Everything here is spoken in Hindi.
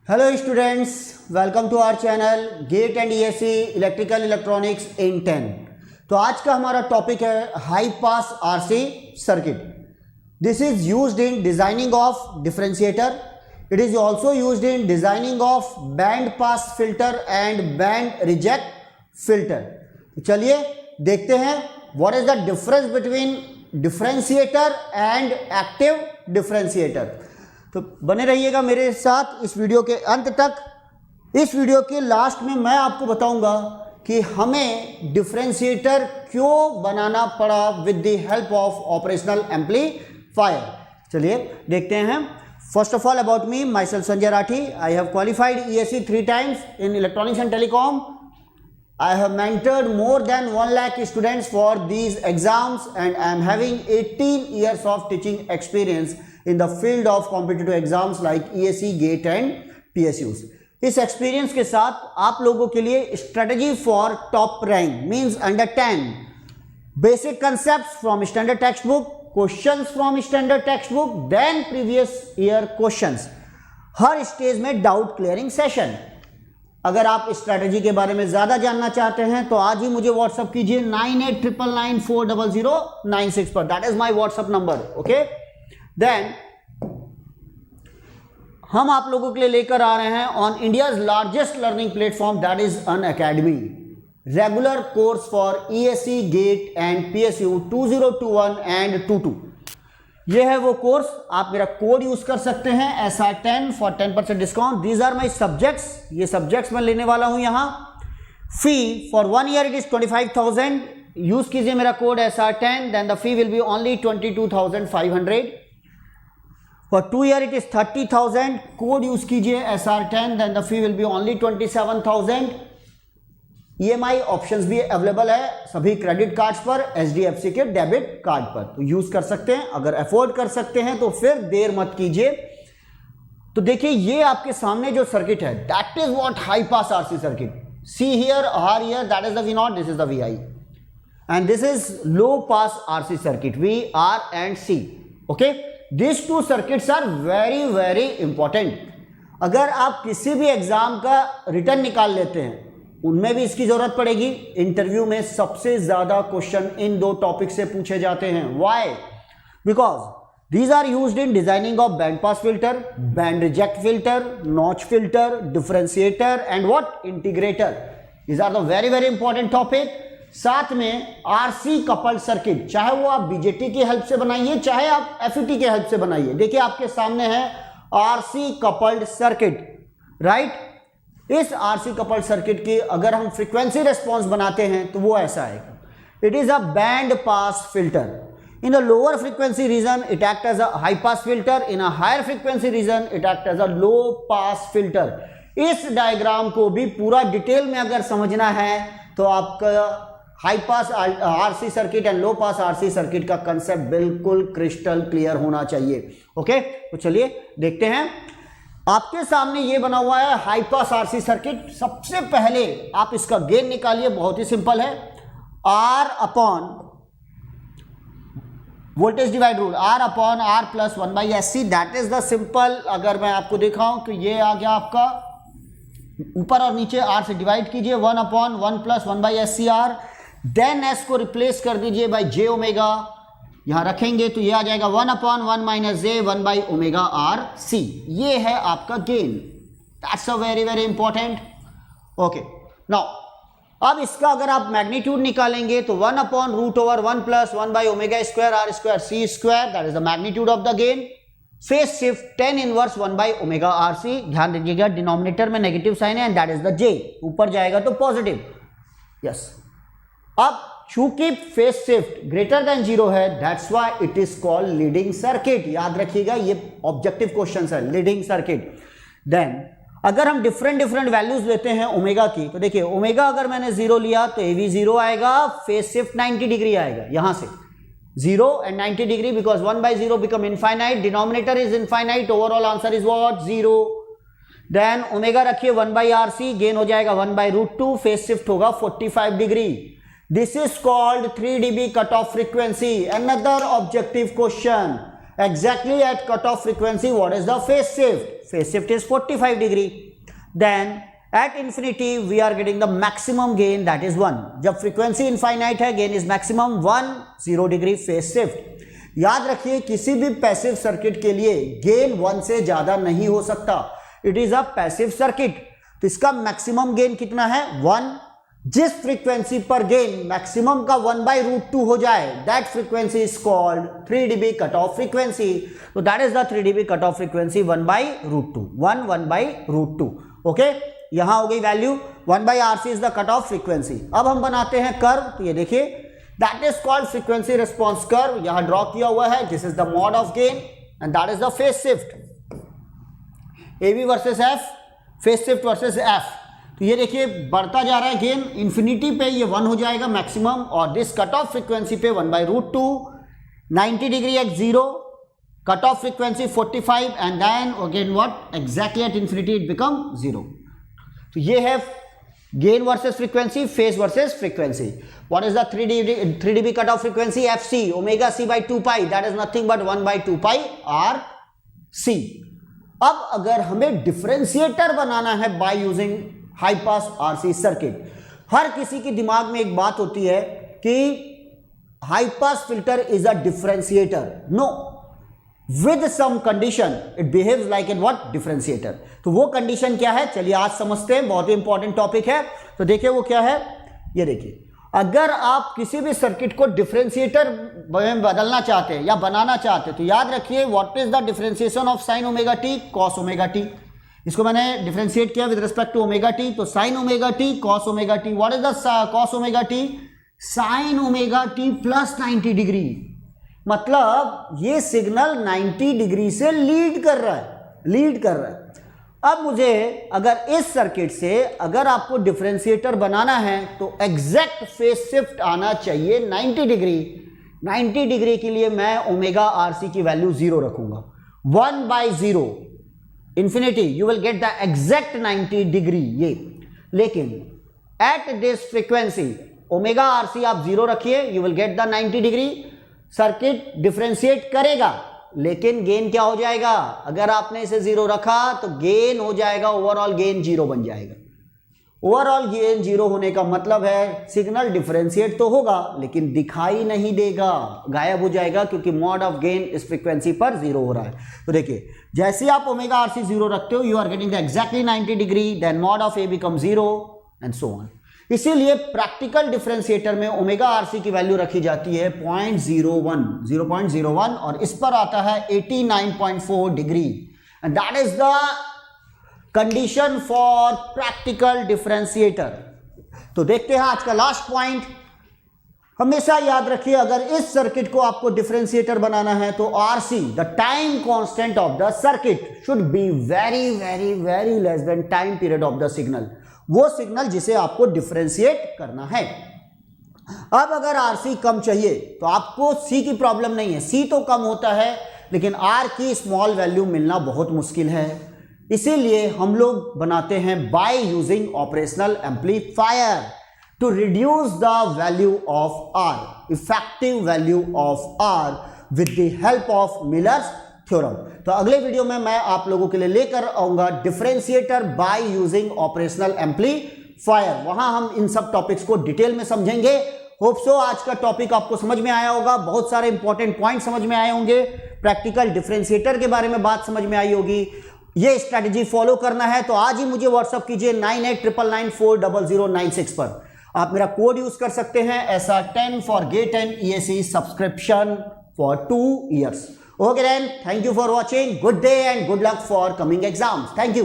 Hello students, welcome to our channel GATE and ESC electrical electronics in 10। तो आज का हमारा टॉपिक है high pass RC circuit. This is used in designing of differentiator. It is also used in designing of band pass filter and band reject filter. तो चलिए देखते हैं what is the difference between differentiator and active differentiator. तो बने रहिएगा मेरे साथ इस वीडियो के अंत तक। इस वीडियो के लास्ट में मैं आपको बताऊंगा कि हमें डिफरेंशिएटर क्यों बनाना पड़ा with the help of operational amplifier. चलिए देखते हैं। First of all about me, my self Sanjay Rathi. I have qualified ESC 3 times in electronics and telecom. I have mentored more than 1 lakh students for these exams and I am having 18 years of teaching experience in the field of competitive exams like ESC, GATE and PSUs. इस एक्सपीरियंस के साथ आप लोगों के लिए strategy for top rank means under 10 basic concept from standard text book, questions from standard text book, then previous year questions, हर स्टेज में डाउट क्लियरिंग सेशन। अगर आप स्ट्रेटजी के बारे में ज्यादा जानना चाहते हैं तो आज ही मुझे व्हाट्सअप कीजिए 9899940096 पर। That is my WhatsApp number. Okay, then हम आप लोगों के लिए लेकर आ रहे हैं on India's largest learning platform that is Unacademy, regular course for ESC, GATE and PSU 2021 and 22। ये है वो कोर्स। आप मेरा कोड यूज कर सकते हैं SR10 फॉर 10% discount. These are my subjects. ये सब्जेक्ट्स मैं लेने वाला हूं यहां। Fee for 1 year it is 25,000। Use कीजिए मेरा code SR10, then the fee will be only 22,500। For 2 year it is 30,000। Code use कीजिए SR10, then the fee will be only 27,000। EMI options भी अवेलेबल है सभी क्रेडिट कार्ड्स पर, HDFC के डेबिट कार्ड पर, तो यूज कर सकते हैं। अगर अफोर्ड कर सकते हैं तो फिर देर मत कीजिए। तो देखिए ये आपके सामने जो सर्किट है that is what high pass RC circuit. C here, R here, that is the V0, this is the VI and this is low pass RC circuit, VR and C। Okay, this two circuits are very very important. अगर आप किसी भी एग्जाम का रिटर्न निकाल लेते हैं उनमें भी इसकी जरूरत पड़ेगी। इंटरव्यू में सबसे ज्यादा क्वेश्चन इन दो टॉपिक से पूछे जाते हैं। Why? Because these are used in designing of band pass filter, band reject filter, notch filter, differentiator and what, integrator. These are the very very important topic. साथ में RC कपल्ड सर्किट, चाहे वो आप BJT की हेल्प से बनाइए चाहे आप FET की हेल्प से बनाइए। देखिए आपके सामने है RC कपल्ड सर्किट, राइट। इस RC कपल्ड सर्किट की अगर हम फ्रीक्वेंसी रेस्पॉन्स बनाते हैं तो वो ऐसा आएगा। It is a band pass filter. In a lower frequency region it act as a high pass filter, in a higher frequency region it act as a low pass filter. इस डायग्राम को भी पूरा डिटेल में अगर समझना है तो आपका high pass RC circuit and low pass RC circuit का कंसेप्ट बिल्कुल क्रिस्टल क्लियर होना चाहिए। ओके, तो चलिए देखते हैं। आपके सामने ये बना हुआ है हाई पास RC सर्किट। सबसे पहले आप इसका गेन निकालिए, बहुत ही सिंपल है। R upon voltage divide rule, R upon R plus 1/SC, that is the simple. अगर मैं आपको दिखाऊं तो ये आ गया आपका, ऊपर और नीचे R से डिवाइड कीजिए, 1 upon 1 plus 1/SCR, then S को रिप्लेस कर दीजिए बाई J ओमेगा। यहां रखेंगे तो ये आ जाएगा 1 अपॉन 1 माइनस J 1/ωRC। ये है आपका gain. That's a very very important. Okay, now अब इसका अगर आप मैग्नीट्यूड निकालेंगे तो 1 upon root over 1 plus 1/ω²R²C², that is the magnitude of the gain. Phase shift 10 inverse 1/ωRC। ध्यान दीजिएगा डिनोमिनेटर में नेगेटिव साइन है and that is the J, ऊपर जाएगा तो पॉजिटिव। यस, अब चूंकि फेज शिफ्ट ग्रेटर देन 0 है, that's why it is called leading circuit. याद रखिएगा ये ऑब्जेक्टिव क्वेश्चन है, लीडिंग सर्किट। देन अगर हम डिफरेंट वैल्यूज लेते हैं ओमेगा की, तो देखिए ओमेगा अगर मैंने 0 लिया तो AV 0 आएगा, फेज शिफ्ट 90 डिग्री आएगा। यहां से 0 and 90 degree, because 1/0 become infinite, denominator is infinite, overall answer is what, 0। Then omega रखिए 1/RC, गेन हो जाएगा 1/√2, फेज शिफ्ट होगा 45 degree. This is called 3 dB cutoff frequency. Another objective question. exactly at cutoff frequency what is the phase shift is 45 degree. Then at infinity we are getting the maximum gain, that is 1. जब frequency infinite है, gain is maximum 1, 0 degree phase shift. याद रखिए किसी भी पैसिव सर्किट के लिए गेन 1 से ज्यादा नहीं हो सकता. It is a passive circuit. तो इसका मैक्सिमम गेन कितना है? 1. जिस फ्रीक्वेंसी पर गेन मैक्सिमम का 1/√2 हो जाए, that frequency is called 3 dB cut off frequency. तो that is the 3 dB cut off frequency 1/√2. 1/√2. Okay, यहां हो गई value. 1/RC is the cut off frequency. अब हम बनाते हैं कर्व. तो ये देखिए, that is called frequency response curve. यहां ड्रॉ किया हुआ है. This is the mod of gain and that is the phase shift. AB versus F, phase shift versus F. तो ये देखिए बढ़ता जा रहा है गेन. इन्फिनिटी पे ये 1 हो जाएगा मैक्सिमम, और दिस कट ऑफ फ्रीक्वेंसी पे 1/√2. 90 degree at 0, cut off frequency 45, and then again what, exactly at infinity it become 0. तो ये है gain versus frequency, phase versus frequency. What is the 3 dB cut off frequency? FC omega C by 2 that is nothing but 1/2 RC. अब अगर हमें डिफरेंशिएटर बनाना है by using high pass RC circuit, हर किसी के दिमाग में एक बात होती है कि high pass filter is a differentiator. No, with some condition it behaves like an what, differentiator. तो वो कंडीशन क्या है, चलिए आज समझते हैं. बहुत ही इंपॉर्टेंट टॉपिक है. तो देखिए वो क्या है. ये देखिए, अगर आप किसी भी सर्किट को डिफरेंशिएटर में बदलना चाहते हैं या बनाना चाहते हैं, तो याद रखिए what is the differentiation of sine omega t cos omega t. इसको मैंने डिफरेंशिएट किया with respect to omega t. तो sine omega t cos omega t. What is the cos omega t? Sine omega t plus 90 degree. मतलब ये सिग्नल 90 डिग्री से लीड कर रहा है. अब मुझे अगर इस सर्किट से अगर आपको डिफरेंशिएटर बनाना है तो एग्जैक्ट फेज शिफ्ट आना चाहिए 90 डिग्री. 90 डिग्री के लिए मैं ओमेगा RC की वैल्यू 0 रखूंगा. 1/0 infinity, you will get the exact 90 degree ये. लेकिन at this frequency omega RC आप 0 रखिए, you will get the 90 degree. Circuit differentiate करेगा, लेकिन गेन क्या हो जाएगा? अगर आपने इसे 0 रखा तो गेन हो जाएगा, ओवरऑल गेन 0 बन जाएगा. ओवरऑल गेन 0 होने का मतलब है सिग्नल डिफरेंशिएट तो होगा लेकिन दिखाई नहीं देगा, गायब हो जाएगा, क्योंकि मॉड ऑफ गेन इस फ्रीक्वेंसी पर 0 हो रहा है. तो देखिए, जैसे ही आप ओमेगा RC 0 रखते हो, you are getting the exactly 90 degree, then mod of A become 0 and so on. इसीलिए प्रैक्टिकल डिफरेंशिएटर में ओमेगा RC की वैल्यू रखी जाती है 0.01, और इस पर आता है 89.4 degree, and that is the condition for practical differentiator. तो देखते हैं आज का लास्ट पॉइंट. हमेशा याद रखिए, अगर इस सर्किट को आपको डिफरेंशिएटर बनाना है तो RC, the time constant of the circuit, should be very very very less than time period of the signal. वो सिग्नल जिसे आपको डिफरेंशिएट करना है. अब अगर RC कम चाहिए तो आपको C की प्रॉब्लम नहीं है. C तो कम होता है, लेकिन R की स्मॉल वैल्यू मिलना बहुत मुश्किल है. इसीलिए हम लोग बनाते हैं by using operational amplifier to reduce the value of R, effective value of R with the help of Miller's theorem. तो अगले वीडियो में मैं आप लोगों के लिए लेकर आऊंगा differentiator bye using operational amplifier. वहां हम इन सब टॉपिक्स को डिटेल में समझेंगे. होप सो आज का टॉपिक आपको समझ में आया होगा. बहुत सारे इंपॉर्टेंट पॉइंट समझ में आए होंगे. प्रैक्टिकल डिफरेंशिएटर के बारे में बात समझ में आई होगी. ये स्ट्रेटजी फॉलो करना है तो आज ही मुझे व्हाट्सअप कीजिए 9899940096 पर. आप मेरा कोड यूज कर सकते हैं SR10 for GATE and ESE subscription for 2 years. Okay then, thank you for watching. Good day and good luck for coming exams. Thank you.